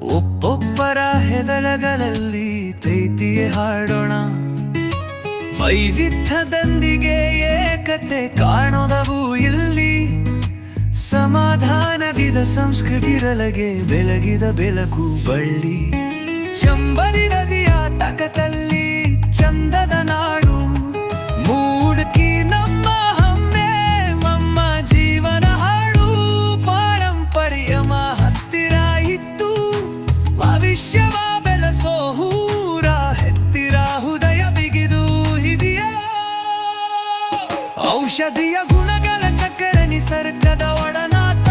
ಒಬ್ಬೊಬ್ಬರ ಹೆದಳಗಳಲ್ಲಿ ತೈತಿಯೇ ಹಾಡೋಣ. ವೈವಿಧ್ಯದೊಂದಿಗೆ ಏಕತೆ ಕಾಣೋದವು ಇಲ್ಲಿ. ಸಮಾಧಾನವಿದ ಸಂಸ್ಕೃತಿರಲಗೆ ಬೆಳಗಿದ ಬೆಳಕು ಬಳ್ಳಿ. ಚಂಬರಿ ನದಿಯ ತಕತಲ್ಲಿ ಚಂದದ ನಾಡು. ಮೂಡಕಿ ನಮ್ಮ ಹಮ್ಮೆ ನಮ್ಮ ಜೀವನ ಹಾಡು. ಪಾರಂಪರ್ಯಮ ಹತ್ತಿರ ಇತ್ತು ಭವಿಷ್ಯವ ಬೆಳೆಸೋ ಹೂರ. ಹೆತ್ತಿರ ಹೃದಯ ಬಿಗಿದು ಹಿಡಿಯ ಔಷಧಿಯ ಗುಣಗಳ ಚಕ್ರ ನಿಸರ್ಗದ ಒಡನಾಟ.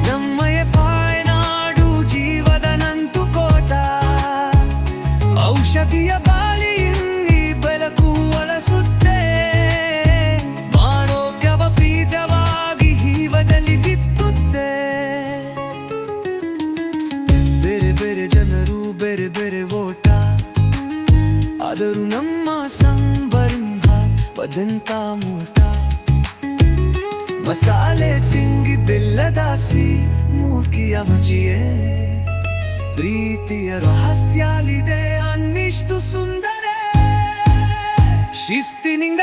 ನಮ್ಮಯ ಪಾಯನಾಡು ಜೀವದ ನಂತುಕೋಟ. ಔಷಧಿಯ ಬಾಳಿಯಲ್ಲಿ ಬೆಳಕು ಒಲಸುತ್ತೆ. ಆರೋಗ್ಯವ ಬೀಜವಾಗಿ ಹೀವಜಲಿ ಬಿತ್ತುತ್ತೆ. ಬೇರೆ ಬೇರೆ ಜನರು ಬೇರೆ ಬೇರೆ ಓಟ. ಆದರೂ ನಮ್ಮ ಸಂಬಂಧ ಬದಂತ ಮೂಟ. ಮಸಾಲೆ ತಿಂಗಿ ಬೆಲ್ಲದಾಸಿ ಮೂರ್ತಿಯ ಮಜಿಯೇ. ಪ್ರೀತಿಯ ರಹಸ್ಯಲಿದೆ ಅನ್ನಿಷ್ಟು ಸುಂದರ. ಶಿಸ್ತಿನಿಂದ